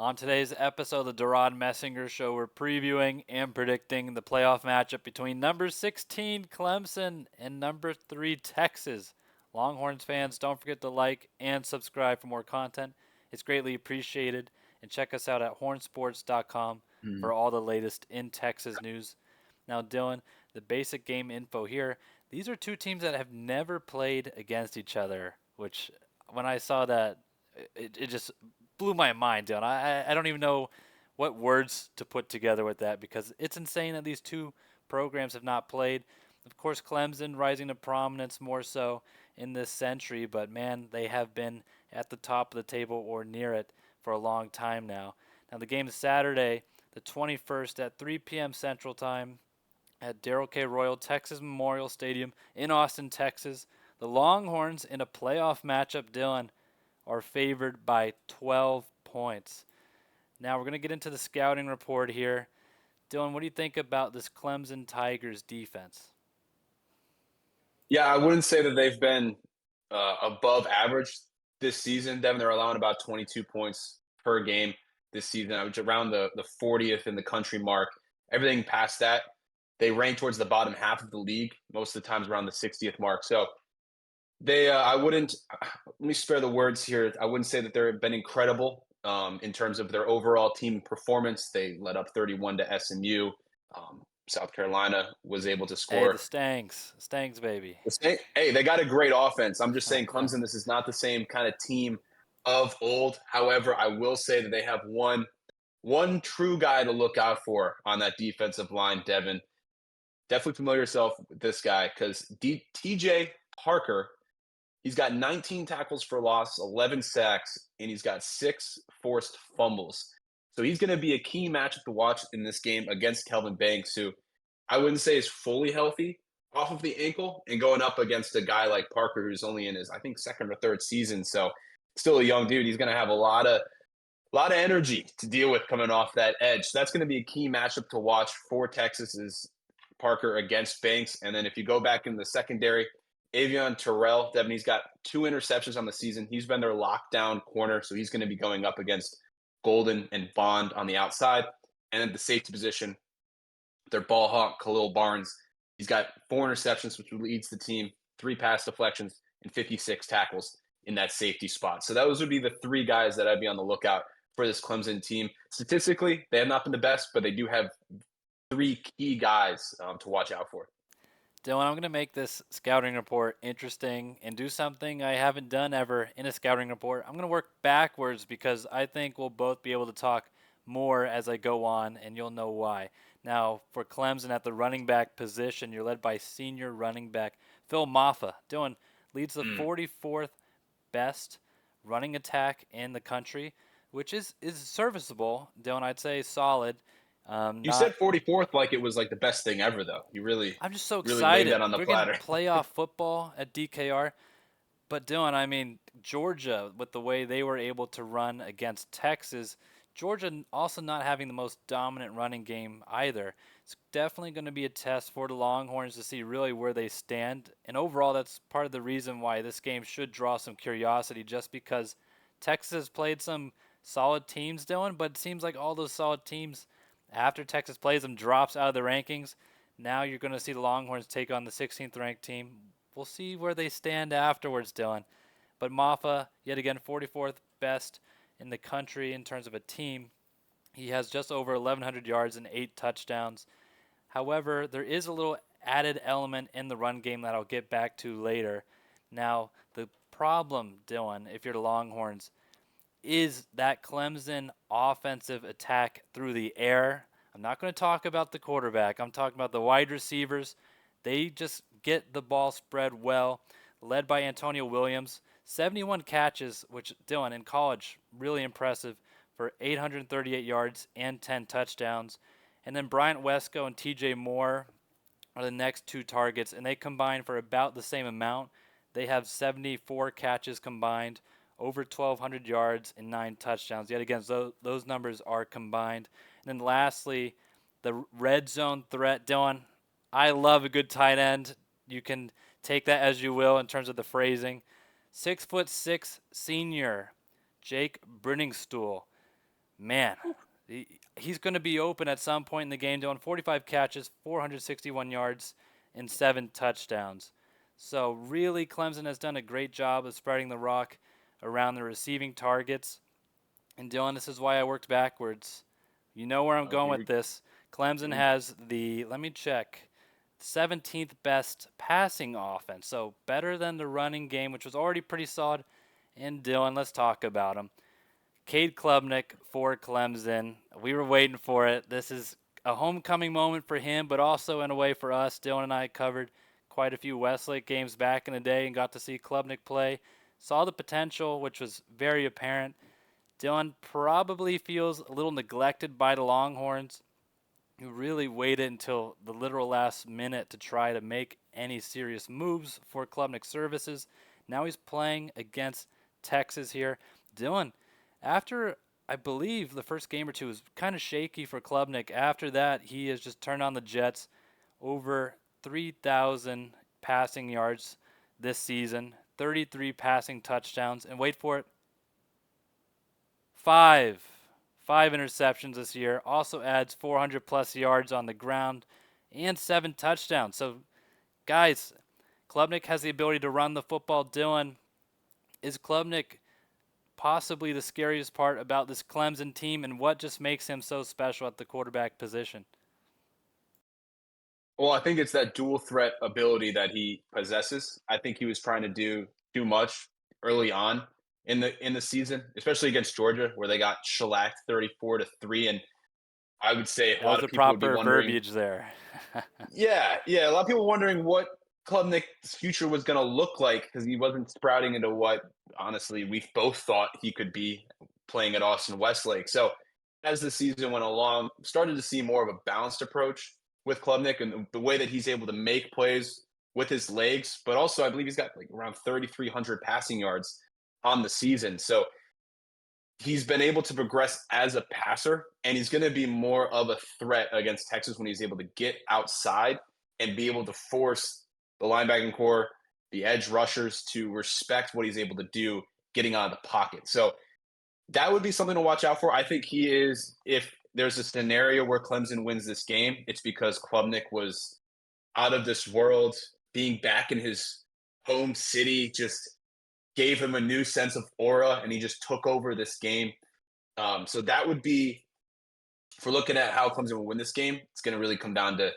On today's episode of the DeRaud-Messinger Show, we're previewing and predicting the playoff matchup between number 16 Clemson and number 3 Texas. Longhorns fans, don't forget to like and subscribe for more content. It's greatly appreciated. And check us out at HornSports.com for all the latest in Texas news. Now, Dylan, the basic game info here. These are two teams that have never played against each other, which when I saw that, it just blew my mind down. I don't even know what words to put together with that because it's insane that these two programs have not played. Of course, Clemson rising to prominence more so in this century, but man, they have been at the top of the table or near it for a long time now. Now, the game is Saturday, the 21st at 3 p.m. Central Time at Darrell K. Royal Texas Memorial Stadium in Austin, Texas. The Longhorns in a playoff matchup, Dylan, are favored by 12 points. Now we're going to get into the scouting report here. Dylan, what do you think about this Clemson Tigers defense? Yeah, I wouldn't say that they've been above average this season. Devon, they're allowing about 22 points per game this season, which around the 40th in the country mark. Everything past that, they rank towards the bottom half of the league, most of the times around the 60th mark. So I wouldn't, let me spare the words here. I wouldn't say that they've been incredible in terms of their overall team performance. They led up 31 to SMU. South Carolina was able to Hey, score. the Stangs, baby. Hey, they got a great offense. I'm just saying, Clemson, this is not the same kind of team of old. However, I will say that they have one true guy to look out for on that defensive line, Devon. Definitely familiar yourself with this guy because TJ Parker, he's got 19 tackles for loss, 11 sacks, and he's got 6 forced fumbles. So he's going to be a key matchup to watch in this game against Kelvin Banks, who I wouldn't say is fully healthy off of the ankle, and going up against a guy like Parker, who's only in his, I think, second or third season. So still a young dude. He's going to have a lot of energy to deal with coming off that edge. So that's going to be a key matchup to watch for Texas is Parker against Banks. And then if you go back in the secondary, Avion Terrell, Devin, he's got 2 interceptions on the season. He's been their lockdown corner, so he's going to be going up against Golden and Bond on the outside. And then the safety position, their ball hawk, Khalil Barnes. He's got 4 interceptions, which leads the team, 3 pass deflections, and 56 tackles in that safety spot. So those would be the 3 guys that I'd be on the lookout for this Clemson team. Statistically, they have not been the best, but they do have 3 key guys to watch out for. Dylan, I'm going to make this scouting report interesting and do something I haven't done ever in a scouting report. I'm going to work backwards because I think we'll both be able to talk more as I go on, and you'll know why. Now, for Clemson at the running back position, you're led by senior running back Phil Maffa. Dylan leads the 44th best running attack in the country, which is serviceable. Dylan, I'd say solid. You Not said 44th like it was like the best thing ever, though. You really, I'm just so really laid excited. that on the We're getting platter. playoff football at DKR. But Dylan, I mean, Georgia, with the way they were able to run against Texas, Georgia also not having the most dominant running game either. It's definitely going to be a test for the Longhorns to see really where they stand. And overall, that's part of the reason why this game should draw some curiosity, just because Texas has played some solid teams, Dylan, but it seems like all those solid teams, after Texas plays them, drops out of the rankings. Now you're going to see the Longhorns take on the 16th ranked team. We'll see where they stand afterwards, Dylan. But Maffa, yet again, 44th best in the country in terms of a team. He has just over 1,100 yards and 8 touchdowns. However, there is a little added element in the run game that I'll get back to later. Now, the problem, Dylan, if you're the Longhorns, is that Clemson offensive attack through the air. I'm not going to talk about the quarterback. I'm talking about the wide receivers. They just get the ball spread well, led by Antonio Williams. 71 catches, which Dylan in college, really impressive for 838 yards and 10 touchdowns. And then Bryant Wesco and TJ Moore are the next 2 targets, and they combine for about the same amount. They have 74 catches combined, over 1,200 yards and 9 touchdowns. Yet again, those numbers are combined. And then lastly, the red zone threat. Dylan, I love a good tight end. You can take that as you will in terms of the phrasing. 6'6" senior Jake Brenningstool. man, he's going to be open at some point in the game, doing 45 catches, 461 yards, and 7 touchdowns. So really, Clemson has done a great job of spreading the rock around the receiving targets. And Dylan, this is why I worked backwards. You know where I'm Oh, going with this. here Clemson we go. has the, let me check, 17th best passing offense. So better than the running game, which was already pretty solid. And Dylan, let's talk about him. Cade Klubnik for Clemson. We were waiting for it. This is a homecoming moment for him, but also in a way for us. Dylan and I covered quite a few Westlake games back in the day and got to see Klubnik play. Saw the potential, which was very apparent. Dylan probably feels a little neglected by the Longhorns, who really waited until the literal last minute to try to make any serious moves for Klubnik's services. Now he's playing against Texas here. Dylan, after I believe the first game or two was kind of shaky for Klubnik, after that he has just turned on the Jets. Over 3,000 passing yards this season, 33 passing touchdowns, and wait for it, five. Five interceptions this year. Also adds 400 plus yards on the ground and 7 touchdowns. So, guys, Klubnik has the ability to run the football. Dylan, is Klubnik possibly the scariest part about this Clemson team, and what just makes him so special at the quarterback position? Well, I think it's that dual threat ability that he possesses. I think he was trying to do too much early on in the season, especially against Georgia, where they got shellacked 34-3. And I would say a That was lot the of people would be proper wondering, verbiage there. yeah, a lot of people wondering what Klubnik's future was going to look like because he wasn't sprouting into what honestly we both thought he could be playing at Austin Westlake. So as the season went along, started to see more of a balanced approach with Klubnik and the way that he's able to make plays with his legs, but also I believe he's got like around 3,300 passing yards on the season. So he's been able to progress as a passer, and he's going to be more of a threat against Texas when he's able to get outside and be able to force the linebacking core, the edge rushers to respect what he's able to do getting out of the pocket. So that would be something to watch out for. I think he is, if there's a scenario where Clemson wins this game, it's because Klubnik was out of this world, being back in his home city, just gave him a new sense of aura, and he just took over this game. So that would be, if we're looking at how Clemson will win this game, it's going to really come down to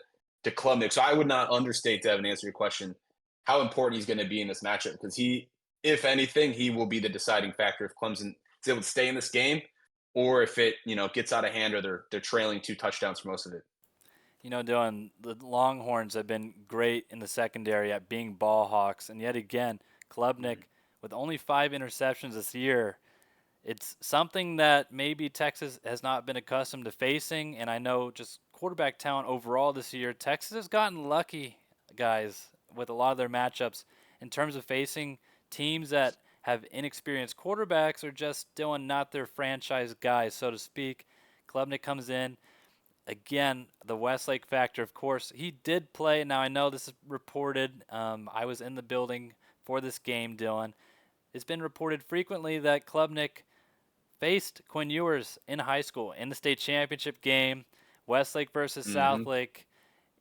Klubnik. So I would not understate, Devin, to answer your question, how important he's going to be in this matchup because he, if anything, he will be the deciding factor if Clemson is able to stay in this game, or if it gets out of hand or they're trailing 2 touchdowns for most of it. You know, Dylan, the Longhorns have been great in the secondary at being ball hawks, and yet again, Klubnik, Mhm. with only 5 interceptions this year, it's something that maybe Texas has not been accustomed to facing. And I know just quarterback talent overall this year, Texas has gotten lucky, guys, with a lot of their matchups in terms of facing teams that have inexperienced quarterbacks or just doing not their franchise guys, so to speak. Klubnik comes in. Again, the Westlake factor, of course, he did play. Now, I know this is reported. I was in the building for this game, Dylan. It's been reported frequently that Klubnik faced Quinn Ewers in high school in the state championship game, Westlake versus Mhm. Southlake,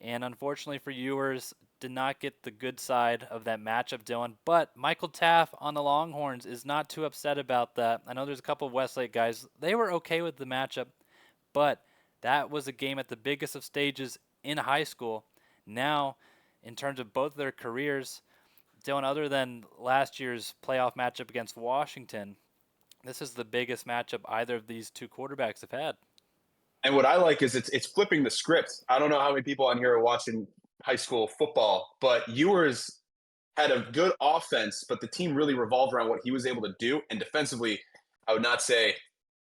and unfortunately for Ewers, did not get the good side of that matchup, Dylan. But Michael Taff on the Longhorns is not too upset about that. I know there's a couple of Westlake guys. They were okay with the matchup, but that was a game at the biggest of stages in high school. Now, in terms of both their careers, Dylan, other than last year's playoff matchup against Washington, this is the biggest matchup either of these two quarterbacks have had. And what I like is it's flipping the script. I don't know how many people on here are watching high school football, but Ewers had a good offense, but the team really revolved around what he was able to do. And defensively, I would not say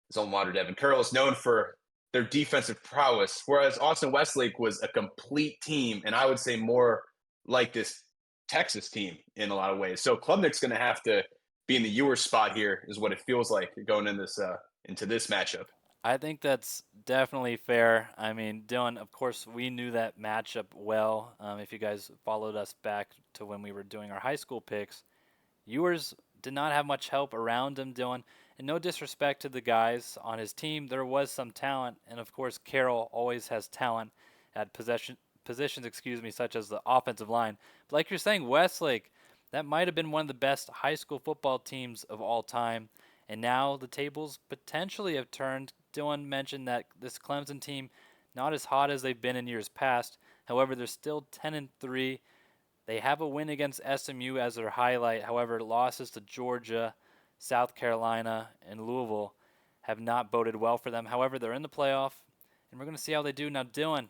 his own water Devin Curl is known for their defensive prowess, whereas Austin Westlake was a complete team, and I would say more like this Texas team in a lot of ways. So Klubnik's going to have to be in the Ewers spot here, is what it feels like going in this into this matchup. I think that's definitely fair. I mean, Dylan, of course, we knew that matchup well. If you guys followed us back to when we were doing our high school picks, Ewers did not have much help around him, Dylan. And no disrespect to the guys on his team, there was some talent, and of course Carroll always has talent at positions, such as the offensive line. But like you're saying, Westlake, that might have been one of the best high school football teams of all time. And now the tables potentially have turned. Dylan mentioned that this Clemson team, not as hot as they've been in years past. However, they're still 10-3. They have a win against SMU as their highlight. However, losses to Georgia, South Carolina, and Louisville have not boded well for them. However, they're in the playoff, and we're going to see how they do. Now, Dylan,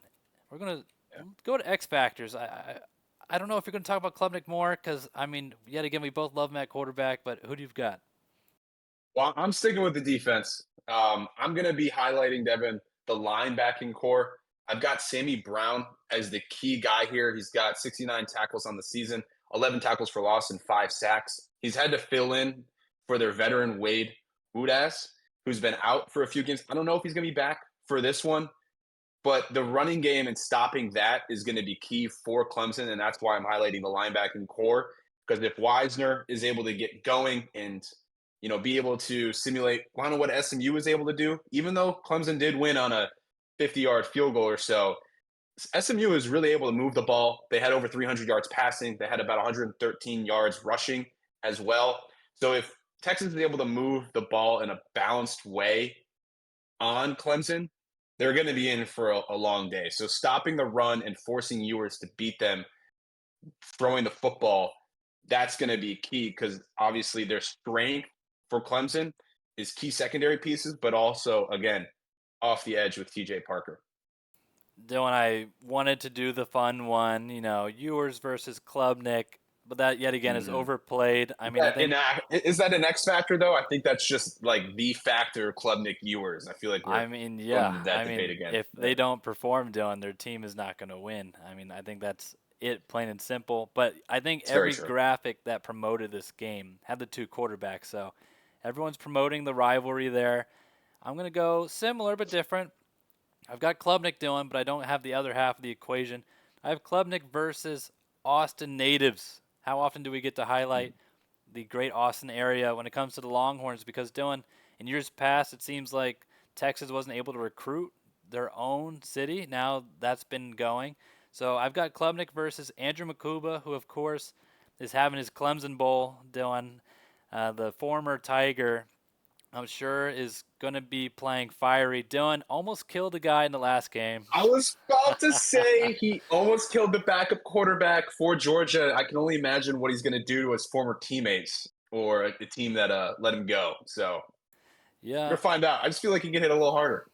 we're going to go to XFactors. I don't know if you're going to talk about Klubnik more because, I mean, yet again, we both love him at quarterback, but who do you've got? Well, I'm sticking with the defense. I'm going to be highlighting, Devon, the linebacking core. I've got Sammy Brown as the key guy here. He's got 69 tackles on the season, 11 tackles for loss, and 5 sacks. He's had to fill in for their veteran Wade Udas, who's been out for a few games. I don't know if he's going to be back for this one, but the running game and stopping that is going to be key for Clemson, and that's why I'm highlighting the linebacking core. Because if Wisner is able to get going and be able to simulate kind of what SMU was able to do, even though Clemson did win on a 50-yard field goal or so, SMU was really able to move the ball. They had over 300 yards passing. They had about 113 yards rushing as well. So if Texas is able to move the ball in a balanced way on Clemson, they're going to be in for a long day. So stopping the run and forcing Ewers to beat them, throwing the football, that's going to be key because obviously their strength for Clemson is key secondary pieces, but also, again, off the edge with TJ Parker. Dylan, I wanted to do the fun one, Ewers versus Klubnik, but that yet again is overplayed. I mean, I think Is that an X factor though? I think that's just like the factor Klubnik Ewers. I feel like we're going into that debate again. If they don't perform, Dylan, their team is not going to win. I mean, I think that's it, plain and simple. But I think It's very every true. graphic that promoted this game had the two quarterbacks, so everyone's promoting the rivalry there. I'm going to go similar but different. I've got Klubnik, Dylan, but I don't have the other half of the equation. I have Klubnik versus Austin natives. How often do we get to highlight the great Austin area when it comes to the Longhorns? Because, Dylan, in years past, it seems like Texas wasn't able to recruit their own city. Now that's been going. So I've got Klubnik versus Andrew Makuba, who, of course, is having his Clemson Bowl, Dylan. The former Tiger, I'm sure, is going to be playing fiery. Dylan almost killed a guy in the last game. I was about to say he almost killed the backup quarterback for Georgia. I can only imagine what he's going to do to his former teammates or the team that let him go. So we're Yeah, gonna find out. I just feel like he can hit a little harder.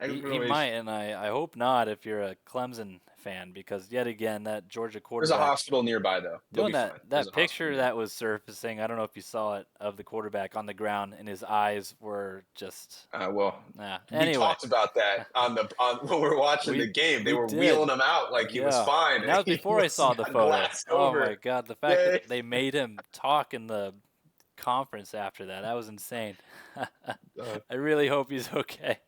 he might, and I hope not if you're a Clemson fan, because yet again, that Georgia There's a quarterback hospital nearby, though. They'll doing be fine. There's that a hospital picture nearby. that was surfacing. I don't know if you saw it, of the quarterback on the ground, and his eyes were just Well, we Anyway, talked about that on when we were watching we the game. They we were did. wheeling him out like he was Yeah. fine, And and that was he before I was saw the got photo. glassed Oh over. my God. The fact Yay. that they made him talk in the conference after that was insane. Uh, I really hope he's okay.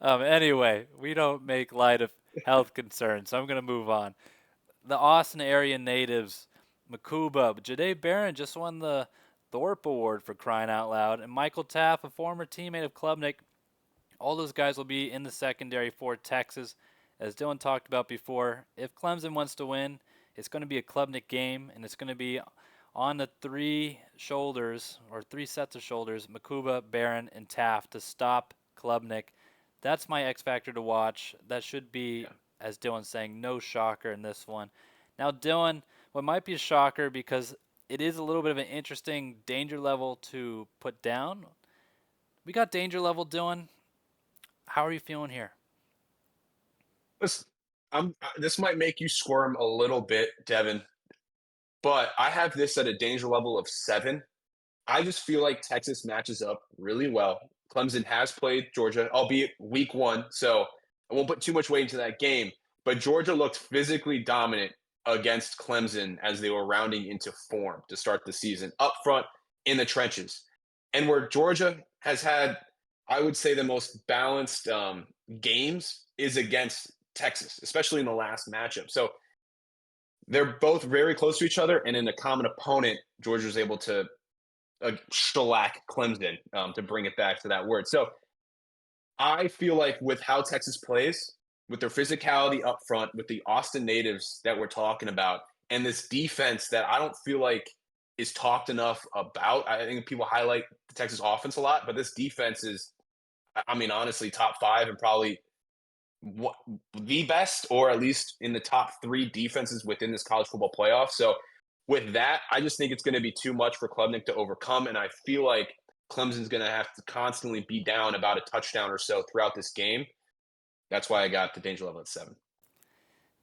Anyway, we don't make light of health concerns, so I'm going to move on. The Austin area natives, Makuba, Jade Barron just won the Thorpe Award for crying out loud, and Michael Taff, a former teammate of Klubnik. All those guys will be in the secondary for Texas. As Dylan talked about before, if Clemson wants to win, it's going to be a Klubnik game, and it's going to be on the three shoulders, or three sets of shoulders, Makuba, Barron, and Taft, to stop Klubnik. That's my X factor to watch. That should be, as Dylan's saying, no shocker in this one. Now, Dylan, what might be a shocker, because it is a little bit of an interesting danger level to put down. We got danger level, Dylan. How are you feeling here? Listen, this might make you squirm a little bit, Devin, but I have this at a danger level of 7. I just feel like Texas matches up really well. Clemson has played Georgia, albeit week 1, so I won't put too much weight into that game. But Georgia looked physically dominant against Clemson as they were rounding into form to start the season, up front in the trenches. And where Georgia has had, I would say, the most balanced games is against Texas, especially in the last matchup. So they're both very close to each other, and in a common opponent, Georgia was able to shellac Clemson, to bring it back to that word. So I feel like with how Texas plays, with their physicality up front, with the Austin natives that we're talking about, and this defense that I don't feel like is talked enough about. I think people highlight the Texas offense a lot, but this defense is, I mean, honestly, top five and probably what, the best, or at least in the top three defenses within this college football playoff. So with that, I just think it's going to be too much for Klubnik to overcome, and I feel like Clemson's going to have to constantly be down about a touchdown or so throughout this game. That's why I got the danger level at 7.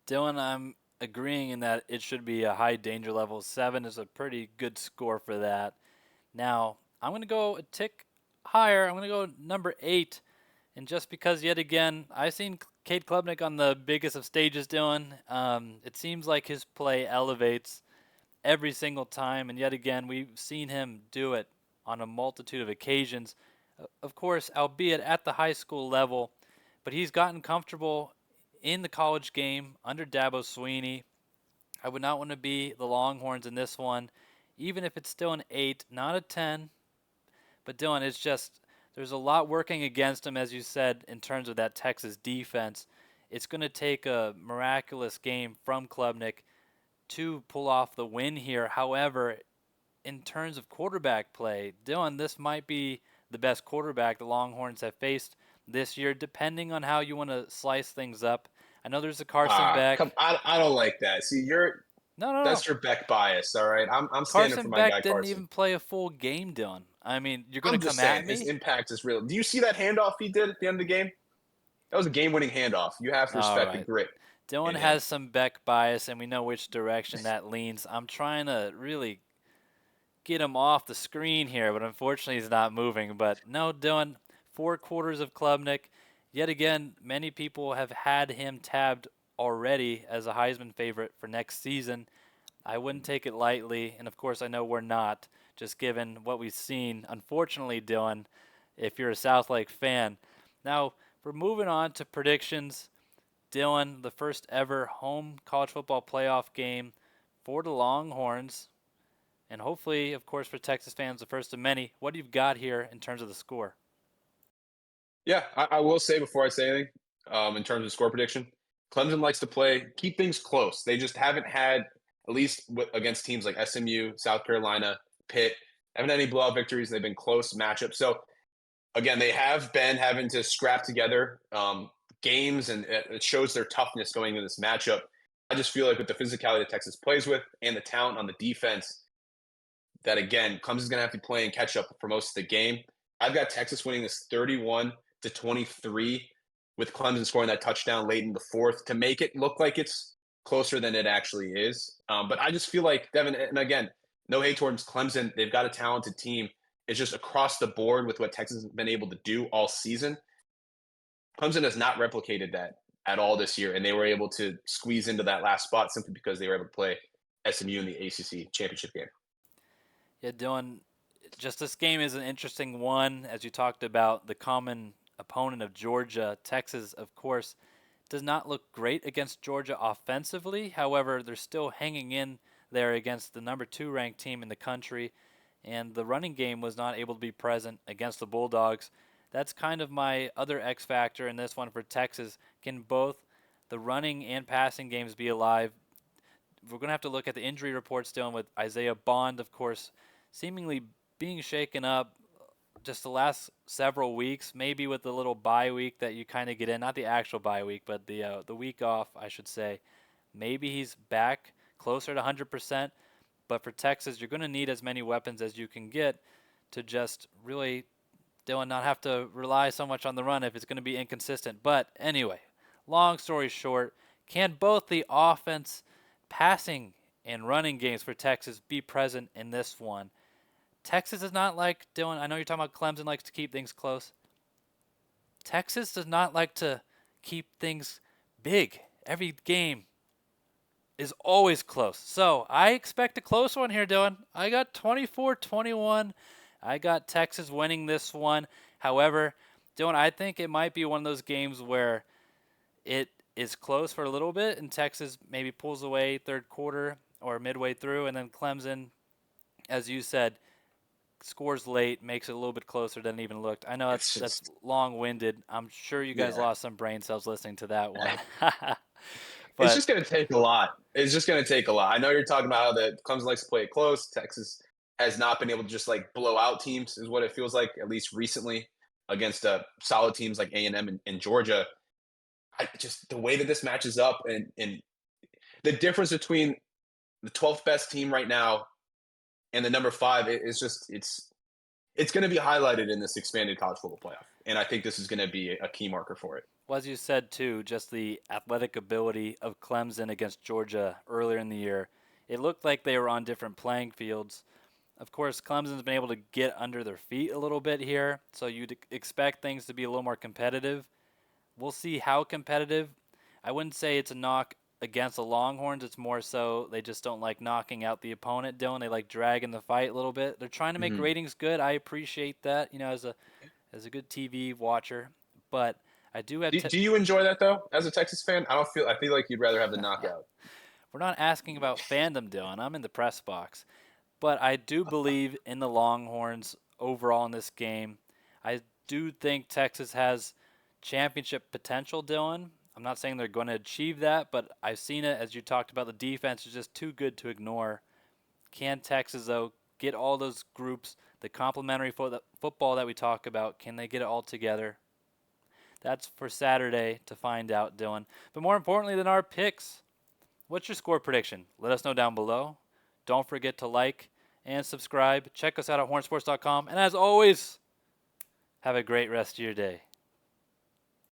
Dylan, I'm agreeing in that it should be a high danger level. 7 is a pretty good score for that. Now, I'm going to go a tick higher. I'm going to go number 8. And just because, yet again, I've seen Cade Klubnik on the biggest of stages, Dylan. It seems like his play elevates every single time. And yet again, we've seen him do it on a multitude of occasions. Of course, albeit at the high school level, but he's gotten comfortable in the college game under Dabo Swinney. I would not want to be the Longhorns in this one, even if it's still an 8, not a 10. But Dylan, it's just there's a lot working against him, as you said, in terms of that Texas defense. It's going to take a miraculous game from Klubnik to pull off the win here. However, in terms of quarterback play, Dylan, this might be the best quarterback the Longhorns have faced this year, depending on how you want to slice things up. I know there's a Carson Come, Beck. I don't like that. See, No, no, no. that's your Beck bias. All right, I'm standing for Carson my guy Beck didn't Carson. even play a full game, Dylan. I mean, you're going to I'm just come saying at his me? impact is real. Do you see that handoff he did at the end of the game? That was a game-winning handoff. You have to All respect the right. grit Dylan in him. has some Beck bias, and we know which direction that leans. I'm trying to really get him off the screen here, but unfortunately he's not moving. But no, Dylan, 4 quarters of Klubnik. Yet again, many people have had him tabbed already as a Heisman favorite for next season. I wouldn't take it lightly, and of course I know we're not, just given what we've seen. Unfortunately, Dylan, if you're a South Lake fan. Now, we're moving on to predictions. Dylan, the first ever home college football playoff game for the Longhorns. And hopefully, of course, for Texas fans, the first of many. What do you got here in terms of the score? Yeah, I will say before I say anything, in terms of score prediction, Clemson likes to keep things close. They just haven't had, at least against teams like SMU, South Carolina, Pitt, haven't had any blowout victories. They've been close matchups. So again, they have been having to scrap together games, and it shows their toughness going into this matchup. I just feel like with the physicality that Texas plays with and the talent on the defense, that again, Clemson's going to have to play and catch up for most of the game. I've got Texas winning this 31-23, with Clemson scoring that touchdown late in the fourth to make it look like it's closer than it actually is. But I just feel like Devon, and again, no hate towards Clemson. They've got a talented team. It's just across the board with what Texas has been able to do all season. Clemson has not replicated that at all this year, and they were able to squeeze into that last spot simply because they were able to play SMU in the ACC championship game. Yeah, Dylan, just this game is an interesting one, as you talked about the common opponent of Georgia. Texas, of course, does not look great against Georgia offensively. However, they're still hanging in there against the number 2 ranked team in the country, and the running game was not able to be present against the Bulldogs. That's kind of my other X factor in this one for Texas. Can both the running and passing games be alive? We're going to have to look at the injury reports dealing with Isaiah Bond, of course, seemingly being shaken up just the last several weeks, maybe with the little bye week that you kind of get in, not the actual bye week, but the week off, I should say. Maybe he's back closer to 100%, but for Texas, you're going to need as many weapons as you can get to just really, Dylan, not have to rely so much on the run if it's going to be inconsistent. But anyway, long story short, can both the offense, passing, and running games for Texas be present in this one? Texas is not like, Dylan, I know you're talking about Clemson likes to keep things close. Texas does not like to keep things big. Every game is always close. So I expect a close one here, Dylan. I got 24-21. I got Texas winning this one. However, Dylan, I think it might be one of those games where it is close for a little bit and Texas maybe pulls away third quarter or midway through, and then Clemson, as you said, scores late makes it a little bit closer than it even looked. I know It's that's just long-winded. I'm sure you guys yeah. lost some brain cells listening to that one. It's But just going to take a lot. It's just going to take a lot. I know you're talking about how the Clemson likes to play it close. Texas has not been able to just like blow out teams, is what it feels like, at least recently, against solid teams like A&M and Georgia. I just the way that this matches up and the difference between the 12th best team right now and the number 5 is just it's going to be highlighted in this expanded college football playoff, and I think this is going to be a key marker for it. well, as you said too, just the athletic ability of Clemson against Georgia earlier in the year, it looked like they were on different playing fields. Of course, Clemson's been able to get under their feet a little bit here, so you'd expect things to be a little more competitive. We'll see how competitive. I wouldn't say it's a knock against the Longhorns. It's more so they just don't like knocking out the opponent, Dylan. They like dragging the fight a little bit. They're trying to make Mhm. ratings good. I appreciate that, as a good TV watcher. But I do have Do you enjoy that though, as a Texas fan? I feel like you'd rather have the knockout. we're not asking about fandom, Dylan. I'm in the press box. But I do believe in the Longhorns overall in this game. I do think Texas has championship potential, Dylan. I'm not saying they're going to achieve that, but I've seen it, as you talked about. The defense is just too good to ignore. Can Texas, though, get all those groups, the complementary football that we talk about, can they get it all together? That's for Saturday to find out, Dylan. But more importantly than our picks, what's your score prediction? Let us know down below. Don't forget to like and subscribe. Check us out at hornsports.com. And as always, have a great rest of your day.